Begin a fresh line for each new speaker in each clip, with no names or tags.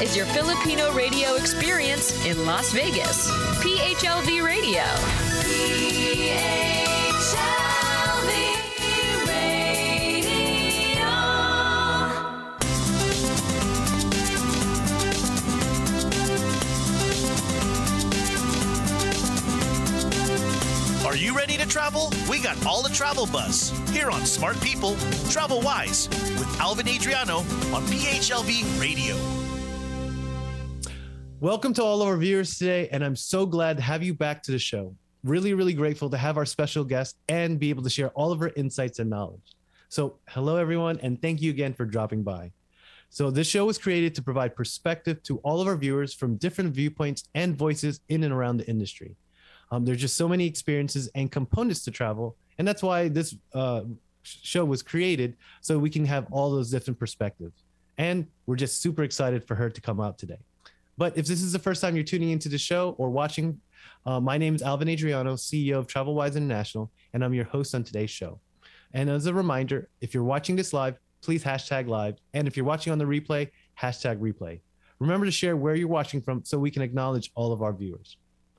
is your Filipino radio experience in Las Vegas. PHLV Radio. PHLV Radio.
Are you ready to travel? We got all the travel buzz here on Smart People Travel Wise with Alvin Adriano on PHLV Radio.
Welcome to all of our viewers today, and I'm so glad to have you back to the show. Really, really grateful to have our special guest and be able to share all of her insights and knowledge. So hello, everyone, and thank you again for dropping by. So this show was created to provide perspective to all of our viewers from different viewpoints and voices in and around the industry. There's just so many experiences and components to travel, and that's why this show was created, so we can have all those different perspectives. And we're just super excited for her to come out today. But if this is the first time you're tuning into the show or watching, my name is Alvin Adriano, CEO of TravelWise International, and I'm your host on today's show. And as a reminder, if you're watching this live, please hashtag live. And if you're watching on the replay, hashtag replay. Remember to share where you're watching from so we can acknowledge all of our viewers.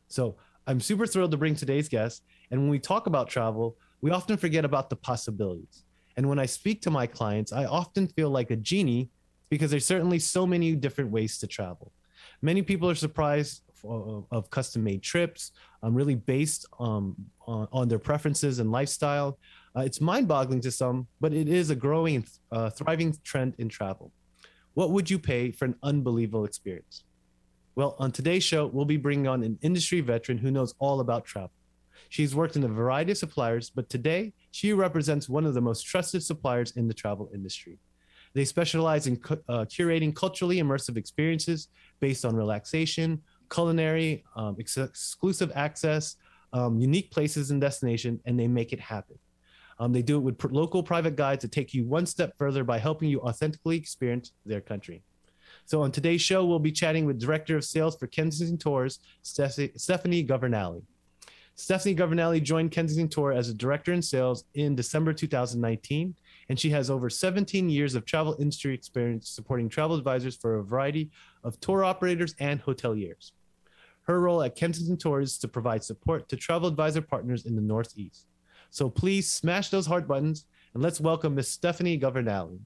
So I'm super thrilled to bring today's guest. And when we talk about travel, we often forget about the possibilities. And when I speak to my clients, I often feel like a genie because there's certainly so many different ways to travel. Many people are surprised of custom-made trips, really based on their preferences and lifestyle. It's mind-boggling to some, but it is a growing and thriving trend in travel. What would you pay for an unbelievable experience? Well, on today's show, we'll be bringing on an industry veteran who knows all about travel. She's worked in a variety of suppliers, but today she represents one of the most trusted suppliers in the travel industry. They specialize in curating culturally immersive experiences based on relaxation, culinary, exclusive access, unique places and destination, and they make it happen. They do it with local private guides that take you one step further by helping you authentically experience their country. So on today's show, we'll be chatting with Director of Sales for Kensington Tours, Stephanie Governali. Stephanie Governali joined Kensington Tours as a Director in Sales in December 2019, and she has over 17 years of travel industry experience supporting travel advisors for a variety of tour operators and hoteliers. Her role at Kensington Tours is to provide support to travel advisor partners in the Northeast. So please smash those heart buttons, and let's welcome Miss Stephanie Governali.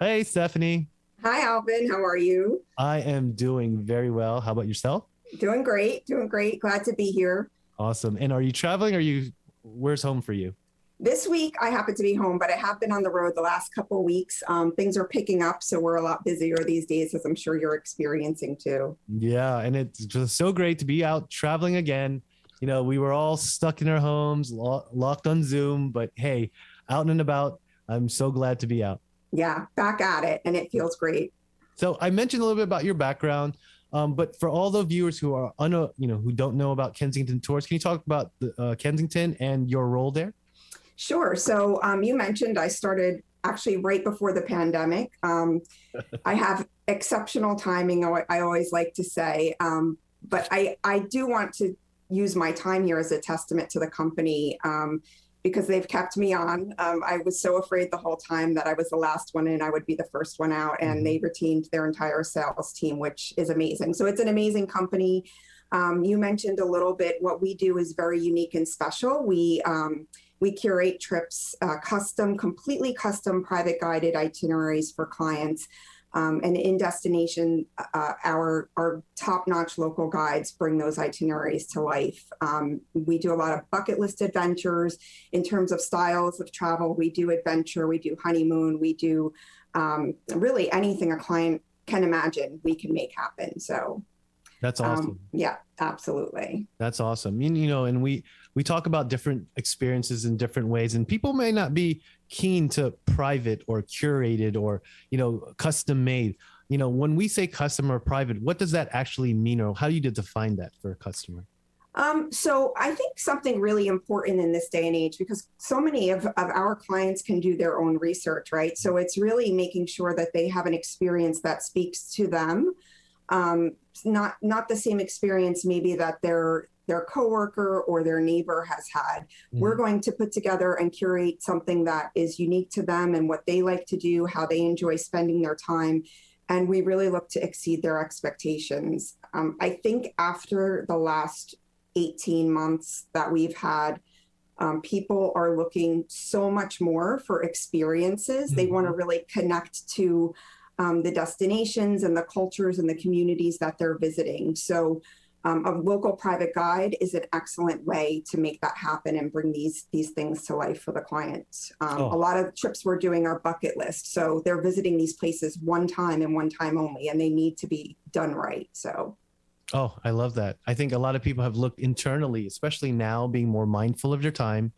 Hey, Stephanie.
Hi, Alvin. How are you?
I am doing very well. How about yourself?
Doing great. Glad to be here.
Awesome. And are you traveling? Where's home for you?
This week, I happen to be home, but I have been on the road the last couple of weeks. Things are picking up, so we're a lot busier these days, as I'm sure you're experiencing too.
Yeah, and it's just so great to be out traveling again. You know, we were all stuck in our homes, locked on Zoom, but hey, out and about, I'm so glad to be out. Yeah,
back at it, and it feels great.
So I mentioned a little bit about your background, but for all the viewers who are who don't know about Kensington Tours, can you talk about the, Kensington and your role there?
Sure. So you mentioned I started actually right before the pandemic. I have exceptional timing, I always like to say, but I do want to use my time here as a testament to the company because they've kept me on. I was so afraid the whole time that I was the last one in, I would be the first one out, and they retained their entire sales team, which is amazing. So it's an amazing company. You mentioned a little bit, what we do is very unique and special. We curate trips, completely custom private guided itineraries for clients. And in destination, our top-notch local guides bring those itineraries to life. We do a lot of bucket list adventures. In terms of styles of travel, we do adventure, we do honeymoon, we do really anything a client can imagine, we can make happen. So
that's awesome.
Yeah, absolutely.
That's awesome. You know, and we talk about different experiences in different ways, and people may not be keen to private or curated or, custom made. When we say custom or private, what does that actually mean, or how do you define that for a customer?
So I think something really important in this day and age, because so many of our clients can do their own research, right? So it's really making sure that they have an experience that speaks to them. Not the same experience maybe that their coworker or their neighbor has had. We're going to put together and curate something that is unique to them and what they like to do, how they enjoy spending their time, and we really look to exceed their expectations. I think after the last 18 months that we've had, people are looking so much more for experiences. They want to really connect to the destinations and the cultures and the communities that they're visiting. So a local private guide is an excellent way to make that happen and bring these things to life for the clients. A lot of trips we're doing are bucket list. So they're visiting these places one time and one time only, and they need to be done right. So.
Oh, I love that. I think a lot of people have looked internally, especially now, being more mindful of their time,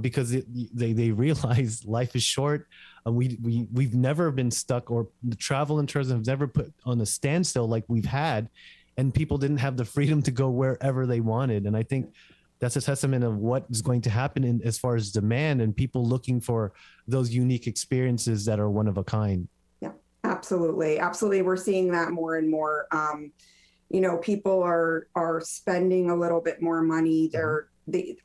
because they realize life is short. We've never been stuck, or the travel and tourism has never put on a standstill like we've had, and people didn't have the freedom to go wherever they wanted. And I think that's a testament of what is going to happen in as far as demand and people looking for those unique experiences that are one of a kind.
Yeah, absolutely. Absolutely. We're seeing that more and more. People are spending a little bit more money.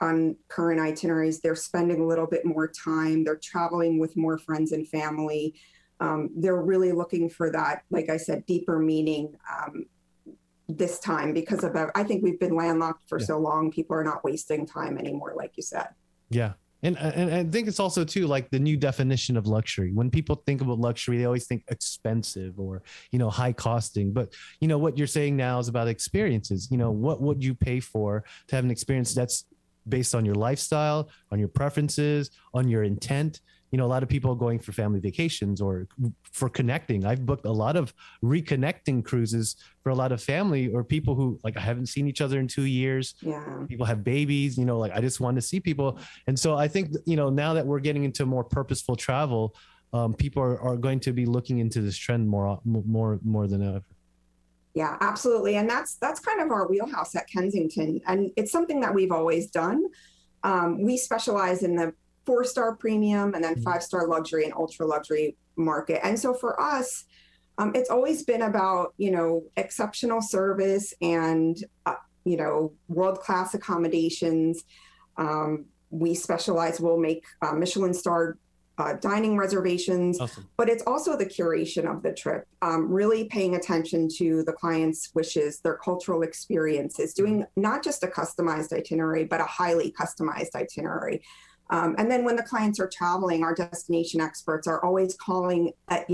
On current itineraries, they're spending a little bit more time. They're traveling with more friends and family. They're really looking for that, like I said, deeper meaning this time because of I think we've been landlocked for so long. People are not wasting time anymore, like you said.
Yeah. And I think it's also too like the new definition of luxury. When people think about luxury, they always think expensive or, high costing. But, what you're saying now is about experiences. What would you pay for to have an experience that's based on your lifestyle, on your preferences, on your intent? A lot of people are going for family vacations or for connecting. I've booked a lot of reconnecting cruises for a lot of family or people who I haven't seen each other in 2 years. Yeah. People have babies, I just want to see people. And so I think, now that we're getting into more purposeful travel, people are going to be looking into this trend more than ever.
Yeah, absolutely. And that's kind of our wheelhouse at Kensington. And it's something that we've always done. We specialize in the 4-star premium and then 5-star luxury and ultra luxury market. And so for us, it's always been about, exceptional service and, world-class accommodations. We specialize, we'll make Michelin-starred dining reservations, awesome. But it's also the curation of the trip, really paying attention to the client's wishes, their cultural experiences, doing not just a customized itinerary, but a highly customized itinerary. And then when the clients are traveling, our destination experts are always calling, a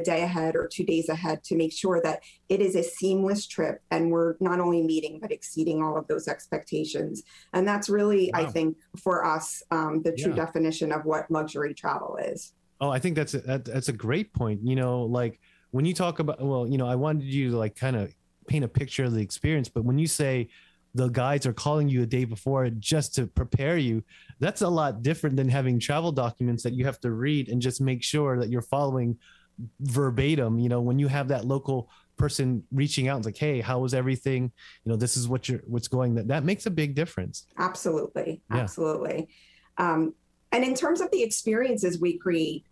day ahead or 2 days ahead to make sure that it is a seamless trip and we're not only meeting, but exceeding all of those expectations. And that's really, wow. I think, for us, the true definition of what luxury travel is.
Oh, I think that's a great point. When you talk about, I wanted you to kind of paint a picture of the experience, but when you say the guides are calling you a day before just to prepare you, that's a lot different than having travel documents that you have to read and just make sure that you're following verbatim. When you have that local person reaching out and like, hey, how was everything? This is what's going, that makes a big difference.
Absolutely. Yeah. Absolutely. And in terms of the experiences we create,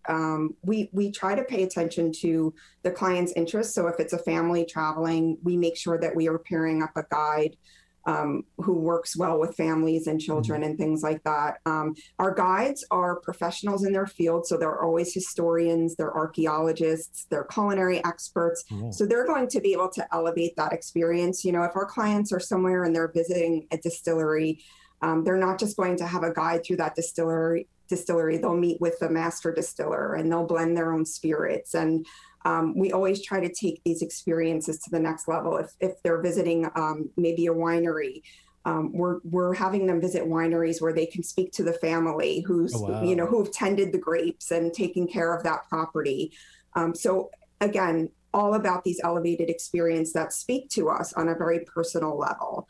we try to pay attention to the client's interests. So if it's a family traveling, we make sure that we are pairing up a guide who works well with families and children and things like that. Our guides are professionals in their field, so they're always historians, they're archaeologists, they're culinary experts. So they're going to be able to elevate that experience. If our clients are somewhere and they're visiting a distillery, they're not just going to have a guide through that distillery. They'll meet with the master distiller and they'll blend their own spirits. And we always try to take these experiences to the next level. If they're visiting maybe a winery, we're having them visit wineries where they can speak to the family who's, who've tended the grapes and taken care of that property. So again, all about these elevated experiences that speak to us on a very personal level.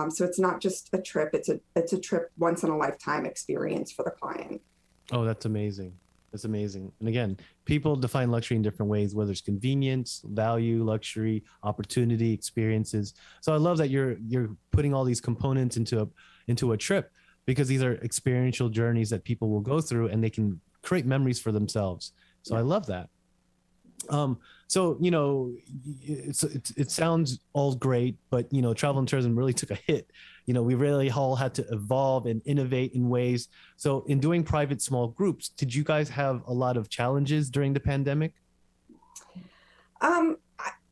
So it's not just a trip; it's a trip once in a lifetime experience for the client.
Oh, that's amazing. That's amazing. And again, people define luxury in different ways, whether it's convenience, value, luxury, opportunity, experiences. So I love that you're putting all these components into a trip, because these are experiential journeys that people will go through and they can create memories for themselves. So I love that. So, it sounds all great, but, travel and tourism really took a hit. We really all had to evolve and innovate in ways. So in doing private small groups, did you guys have a lot of challenges during the pandemic?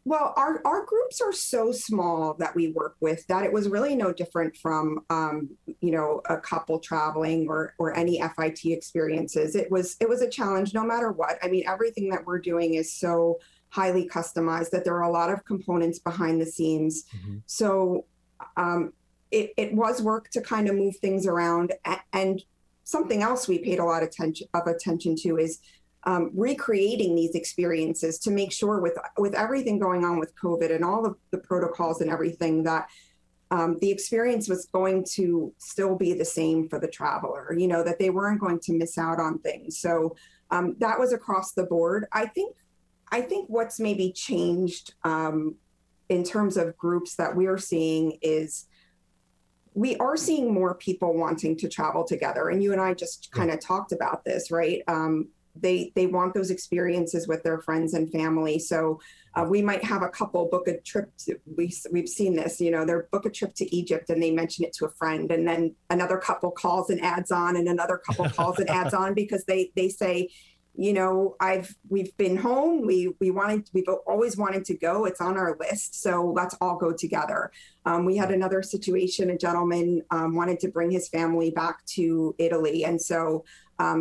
Well, our groups are so small that we work with that it was really no different from, a couple traveling or any FIT experiences. It was a challenge no matter what. I mean, everything that we're doing is so highly customized that there are a lot of components behind the scenes.
Mm-hmm.
So it was work to kind of move things around. And something else we paid a lot of attention to is recreating these experiences to make sure with everything going on with COVID and all of the protocols and everything that the experience was going to still be the same for the traveler, that they weren't going to miss out on things. So that was across the board. I think what's maybe changed in terms of groups that we're seeing is we are seeing more people wanting to travel together. And you and I just kind of talked about this, right? They want those experiences with their friends and family. So we might have a couple book a trip we've seen this, they book a trip to Egypt and they mention it to a friend, and then another couple calls and adds on, and another couple calls and adds on, because they say, we've been home. We've always wanted to go. It's on our list. So let's all go together. We had another situation. A gentleman wanted to bring his family back to Italy. And so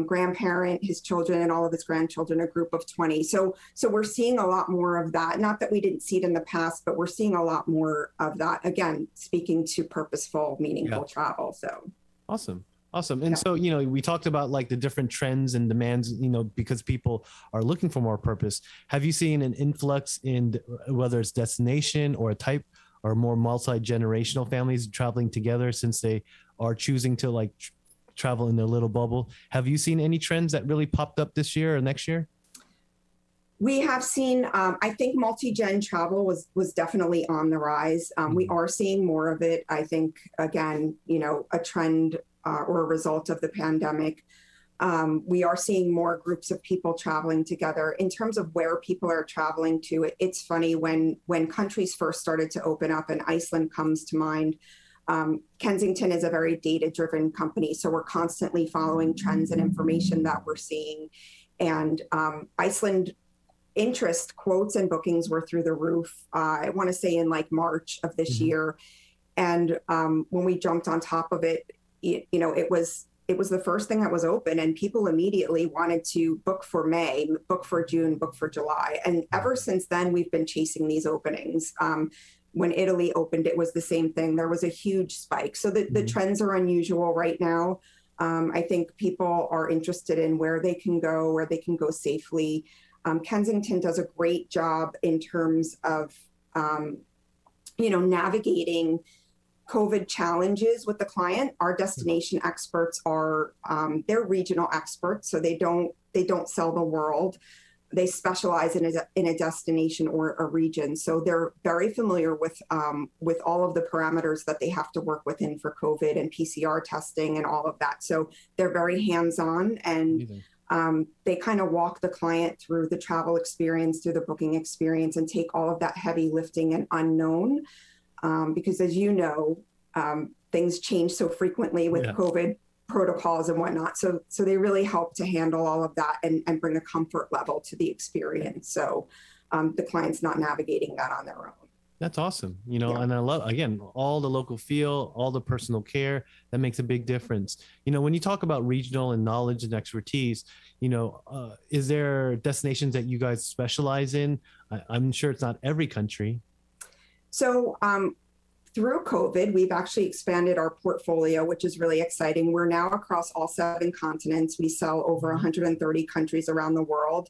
grandparent, his children, and all of his grandchildren, a group of 20. So we're seeing a lot more of that. Not that we didn't see it in the past, but we're seeing a lot more of that. Again, speaking to purposeful, meaningful travel. So
awesome. And so, we talked about like the different trends and demands, because people are looking for more purpose. Have you seen an influx in whether it's destination or a type or more multi-generational families traveling together since they are choosing to travel in their little bubble? Have you seen any trends that really popped up this year or next year?
We have seen, I think multi-gen travel was definitely on the rise. We are seeing more of it. I think, again, a trend or a result of the pandemic. We are seeing more groups of people traveling together. In terms of where people are traveling to, it's funny, when countries first started to open up, and Iceland comes to mind. Kensington is a very data-driven company, so we're constantly following trends and information that we're seeing. And Iceland interest quotes and bookings were through the roof, I want to say in March of this year. And when we jumped on top of it, it was the first thing that was open, and people immediately wanted to book for May, book for June, book for July. And ever since then, we've been chasing these openings. When Italy opened, it was the same thing. There was a huge spike. So the trends are unusual right now. I think people are interested in where they can go safely. Kensington does a great job in terms of, navigating COVID challenges with the client. Our destination experts are, they're regional experts, so they don't sell the world. They specialize in a destination or a region. So they're very familiar with all of the parameters that they have to work within for COVID and PCR testing and all of that. So they're very hands-on, and they kind of walk the client through the travel experience, through the booking experience, and take all of that heavy lifting and unknown. Because as you know, things change so frequently with COVID protocols and whatnot. So they really help to handle all of that and bring a comfort level to the experience. So the client's not navigating that on their own.
That's awesome. And I love, again, all the local feel, all the personal care, that makes a big difference. When you talk about regional and knowledge and expertise, is there destinations that you guys specialize in? I'm sure it's not every country.
So through COVID, we've actually expanded our portfolio, which is really exciting. We're now across all 7 continents. We sell over 130 countries around the world.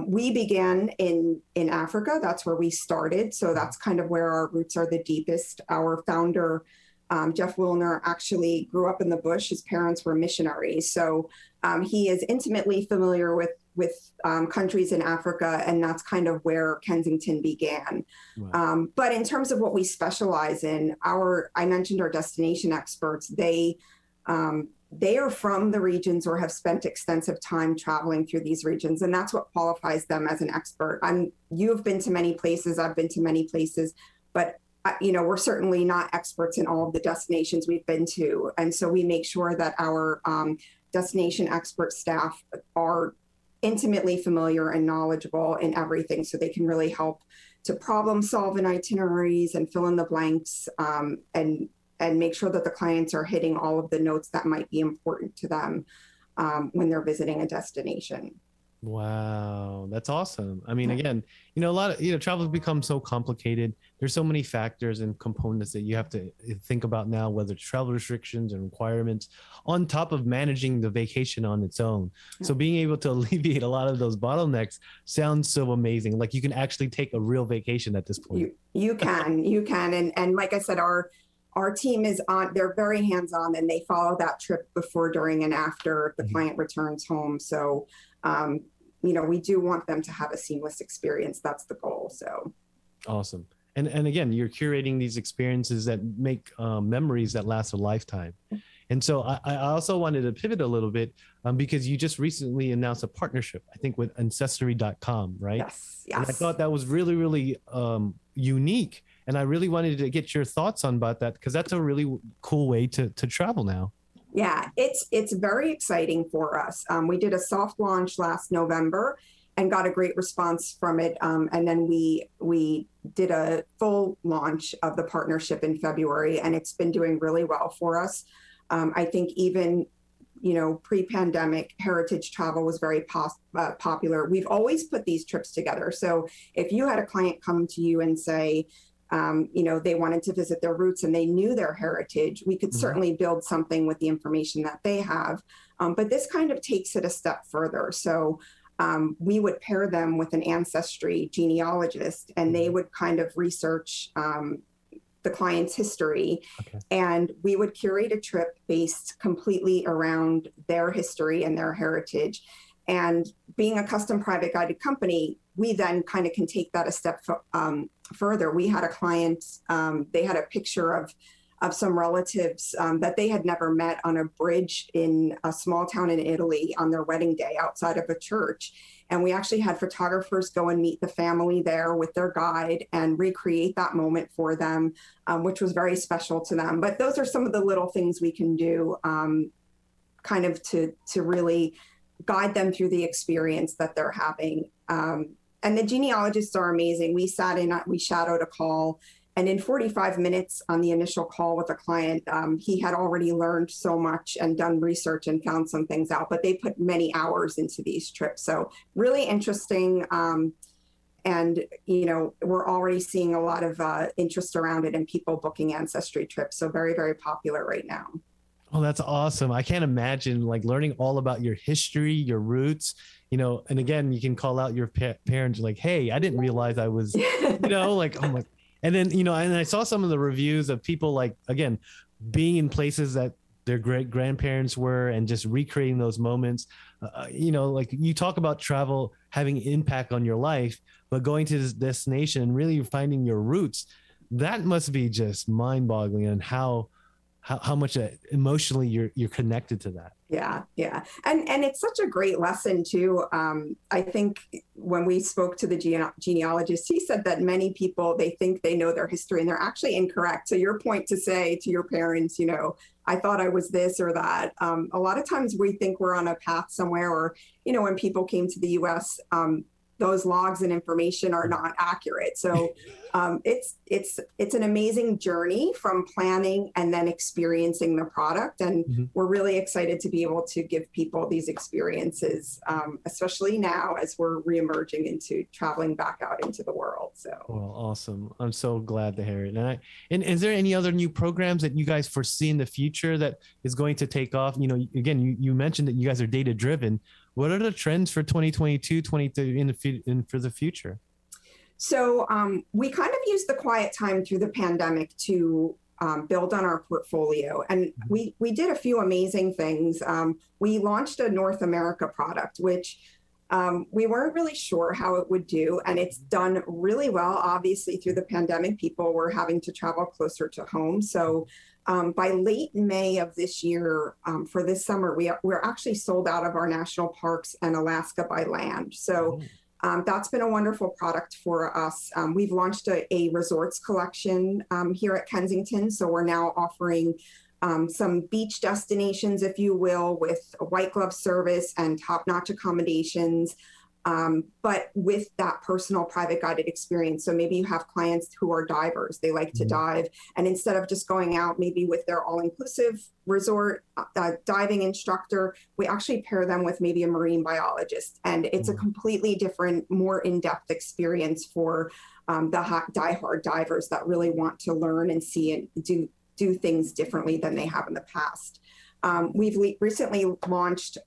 We began in Africa. That's where we started. So that's kind of where our roots are the deepest. Our founder, Jeff Wilner, actually grew up in the bush. His parents were missionaries. So he is intimately familiar with countries in Africa, and that's kind of where Kensington began. Wow. But in terms of what we specialize in, I mentioned our destination experts. They are from the regions or have spent extensive time traveling through these regions, and that's what qualifies them as an expert. You've been to many places, I've been to many places, but we're certainly not experts in all of the destinations we've been to. And so we make sure that our destination expert staff are intimately familiar and knowledgeable in everything, so they can really help to problem solve in itineraries and fill in the blanks, and make sure that the clients are hitting all of the notes that might be important to them when they're visiting a destination.
Wow, that's awesome. I mean, again, a lot of, travel has become so complicated. There's so many factors and components that you have to think about now, whether it's travel restrictions and requirements on top of managing the vacation on its own. So being able to alleviate a lot of those bottlenecks sounds so amazing. Like you can actually take a real vacation at this point.
You can. And like I said, our team is they're very hands-on, and they follow that trip before, during, and after the client returns home. So, we do want them to have a seamless experience. That's the goal. So
awesome. And again, you're curating these experiences that make memories that last a lifetime. And so I also wanted to pivot a little bit because you just recently announced a partnership, I think, with Ancestry.com, right?
Yes.
And I thought that was really, really unique. And I really wanted to get your thoughts on about that, because that's a really cool way to travel now.
Yeah, it's very exciting for us. We did a soft launch last November and got a great response from it. And then we did a full launch of the partnership in February, and it's been doing really well for us. I think even, pre-pandemic, heritage travel was very popular. We've always put these trips together. So if you had a client come to you and say, they wanted to visit their roots and they knew their heritage, we could certainly build something with the information that they have. But this kind of takes it a step further. So we would pair them with an Ancestry genealogist, and they would kind of research the client's history.
Okay.
And we would curate a trip based completely around their history and their heritage. And being a custom private guided company, we then kind of can take that a step further. We had a client, they had a picture of some relatives that they had never met on a bridge in a small town in Italy on their wedding day outside of a church. And we actually had photographers go and meet the family there with their guide and recreate that moment for them, which was very special to them. But those are some of the little things we can do kind of to really guide them through the experience that they're having. And the genealogists are amazing. We shadowed a call, and in 45 minutes on the initial call with a client, he had already learned so much and done research and found some things out, but they put many hours into these trips. So really interesting. And, we're already seeing a lot of interest around it and people booking Ancestry trips. So very, very popular right now.
Oh, that's awesome. I can't imagine learning all about your history, your roots, and again, you can call out your parents like, hey, I didn't realize I was, oh my. And then, and I saw some of the reviews of people again, being in places that their great grandparents were and just recreating those moments. You talk about travel having impact on your life, but going to this destination and really finding your roots, that must be just mind boggling, and how much emotionally you're connected to that.
Yeah. And it's such a great lesson too. I think when we spoke to the genealogist, he said that many people, they think they know their history and they're actually incorrect. So your point to say to your parents, I thought I was this or that. A lot of times we think we're on a path somewhere, or, when people came to the US, those logs and information are not accurate. So it's an amazing journey from planning and then experiencing the product. And we're really excited to be able to give people these experiences, especially now as we're reemerging into traveling back out into the world. So
well, awesome. I'm so glad to hear it. And is there any other new programs that you guys foresee in the future that is going to take off? Again, you mentioned that you guys are data driven. What are the trends for 2022, 2023 for the future?
So we kind of used the quiet time through the pandemic to build on our portfolio. And we did a few amazing things. We launched a North America product, which we weren't really sure how it would do. And it's done really well. Obviously, through the pandemic, people were having to travel closer to home. So by late May of this year, for this summer, we're actually sold out of our national parks and Alaska by land. So that's been a wonderful product for us. We've launched a resorts collection here at Kensington. So we're now offering some beach destinations, if you will, with a white glove service and top-notch accommodations, but with that personal private guided experience. So maybe you have clients who are divers, they like to dive, and instead of just going out maybe with their all-inclusive resort diving instructor, we actually pair them with maybe a marine biologist, and it's a completely different, more in-depth experience for the diehard divers that really want to learn and see and do things differently than they have in the past. We've recently launched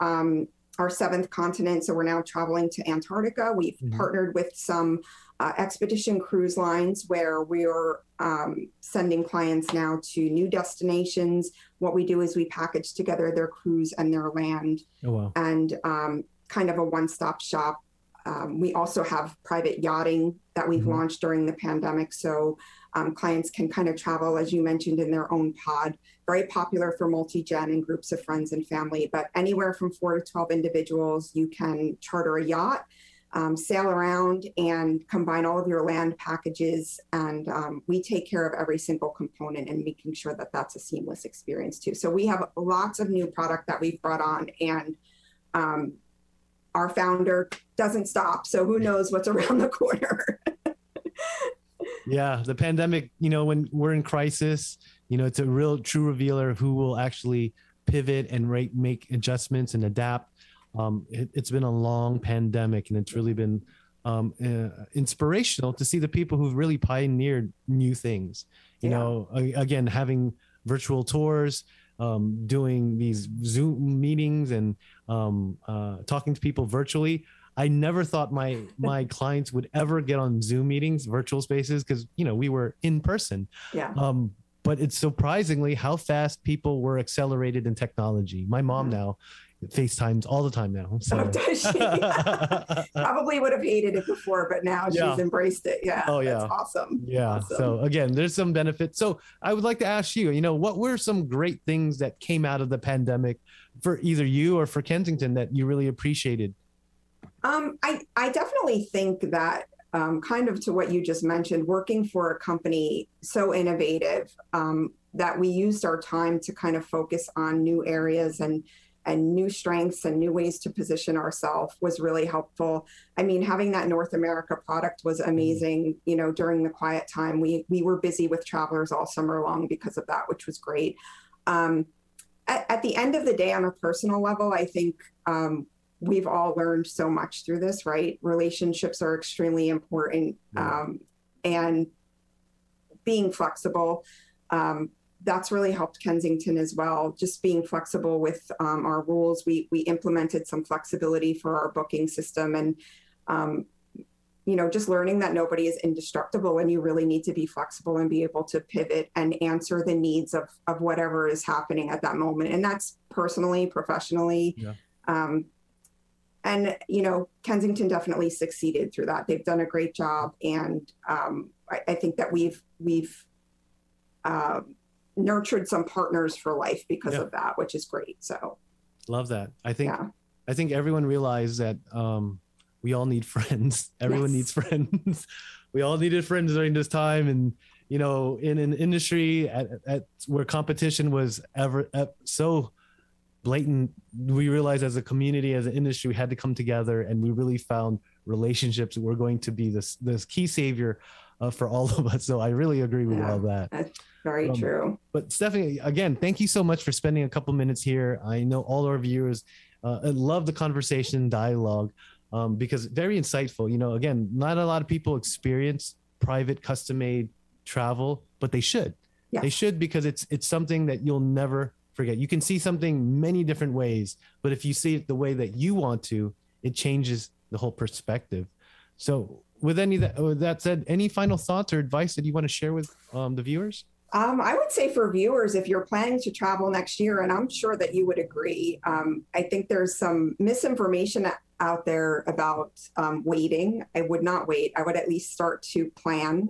our 7th continent, so we're now traveling to Antarctica. We've partnered with some expedition cruise lines where we're sending clients now to new destinations. What we do is we package together their cruise and their land, and kind of a one-stop shop. We also have private yachting that we've launched during the pandemic. So clients can kind of travel, as you mentioned, in their own pod. Very popular for multi-gen and groups of friends and family, but anywhere from 4 to 12 individuals, you can charter a yacht, sail around and combine all of your land packages. And we take care of every single component and making sure that that's a seamless experience too. So we have lots of new product that we've brought on, and our founder doesn't stop. So who knows what's around the corner.
Yeah, the pandemic, when we're in crisis, it's a real true revealer of who will actually pivot and make adjustments and adapt. It's been a long pandemic, and it's really been inspirational to see the people who've really pioneered new things. Again, having virtual tours, doing these Zoom meetings and talking to people virtually. I never thought my clients would ever get on Zoom meetings, virtual spaces, because, we were in person.
Yeah.
But it's surprisingly how fast people were accelerated in technology. My mom now FaceTimes all the time now. So.
Oh, does she? Probably would have hated it before, but now she's embraced it. Yeah. Oh, yeah. That's awesome.
Yeah.
Awesome.
So again, there's some benefits. So I would like to ask you, what were some great things that came out of the pandemic for either you or for Kensington that you really appreciated?
I definitely think that kind of to what you just mentioned, working for a company so innovative that we used our time to kind of focus on new areas and new strengths and new ways to position ourselves was really helpful. I mean, having that North America product was amazing. During the quiet time, we were busy with travelers all summer long because of that, which was great. At the end of the day, on a personal level, I think we've all learned so much through this, right? Relationships are extremely important, and being flexible. That's really helped Kensington as well. Just being flexible with our rules. We implemented some flexibility for our booking system, and just learning that nobody is indestructible, and you really need to be flexible and be able to pivot and answer the needs of whatever is happening at that moment. And that's personally, professionally. Yeah. And, Kensington definitely succeeded through that. They've done a great job. And I think that we've nurtured some partners for life because of that, which is great. So
love that. I think everyone realized that we all need friends. Everyone needs friends. We all needed friends during this time. And, in an industry at where competition was ever so blatant, we realized as a community, as an industry, we had to come together, and we really found relationships that were going to be this key savior for all of us. So I really agree with all that.
That's very true.
But Stephanie, again, thank you so much for spending a couple minutes here. I know all our viewers love the conversation, dialogue, because very insightful. Again, not a lot of people experience private custom-made travel, but they should. Yes. They should, because it's something that you'll never forget. You can see something many different ways, but if you see it the way that you want to, it changes the whole perspective. So with that said, any final thoughts or advice that you want to share with the viewers?
I would say for viewers, if you're planning to travel next year, and I'm sure that you would agree, I think there's some misinformation out there about waiting. I would not wait. I would at least start to plan.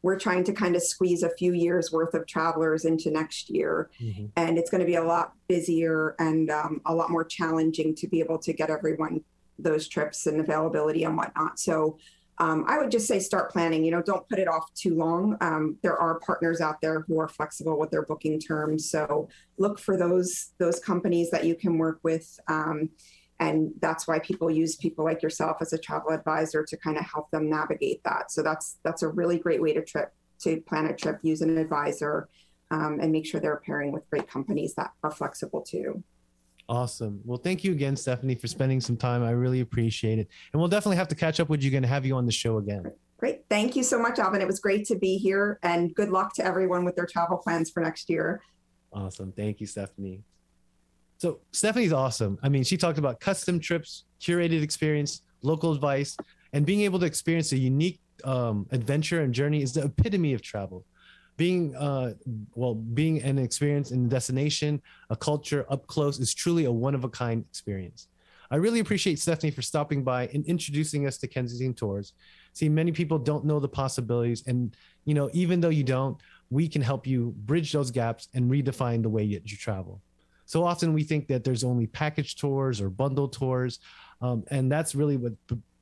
We're trying to kind of squeeze a few years worth of travelers into next year, and it's going to be a lot busier and a lot more challenging to be able to get everyone those trips and availability and whatnot. So I would just say start planning. Don't put it off too long. There are partners out there who are flexible with their booking terms. So look for those companies that you can work with. And that's why people use people like yourself as a travel advisor to kind of help them navigate that. So that's a really great way to plan a trip, use an advisor, and make sure they're pairing with great companies that are flexible too.
Awesome. Well, thank you again, Stephanie, for spending some time. I really appreciate it. And we'll definitely have to catch up with you again and have you on the show again.
Great. Thank you so much, Alvin. It was great to be here, and good luck to everyone with their travel plans for next year.
Awesome. Thank you, Stephanie. So Stephanie's awesome. I mean, she talked about custom trips, curated experience, local advice, and being able to experience a unique adventure and journey is the epitome of travel. Being an experience in a destination, a culture up close is truly a one-of-a-kind experience. I really appreciate Stephanie for stopping by and introducing us to Kensington Tours. See, many people don't know the possibilities, and even though you don't, we can help you bridge those gaps and redefine the way that you travel. So often we think that there's only package tours or bundle tours, and that's really what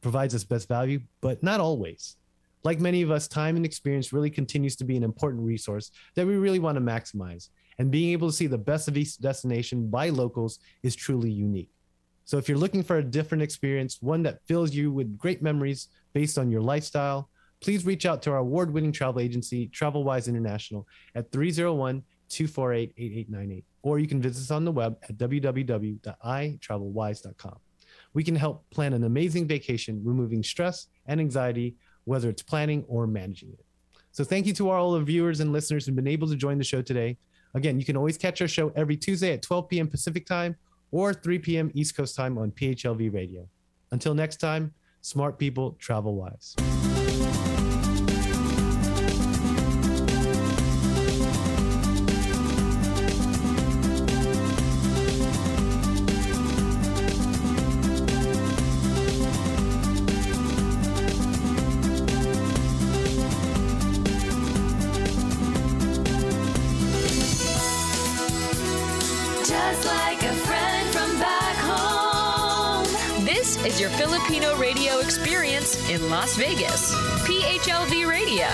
provides us best value, but not always. Like many of us, time and experience really continues to be an important resource that we really want to maximize. And being able to see the best of each destination by locals is truly unique. So if you're looking for a different experience, one that fills you with great memories based on your lifestyle, please reach out to our award-winning travel agency, TravelWise International, at 301-248-8898. Or you can visit us on the web at www.itravelwise.com. We can help plan an amazing vacation, removing stress and anxiety, whether it's planning or managing it. So thank you to all the viewers and listeners who've been able to join the show today. Again, you can always catch our show every Tuesday at 12 p.m. Pacific time or 3 p.m. East Coast time on PHLV Radio. Until next time, smart people, travel wise.
Is your Filipino radio experience in Las Vegas. PHLV Radio.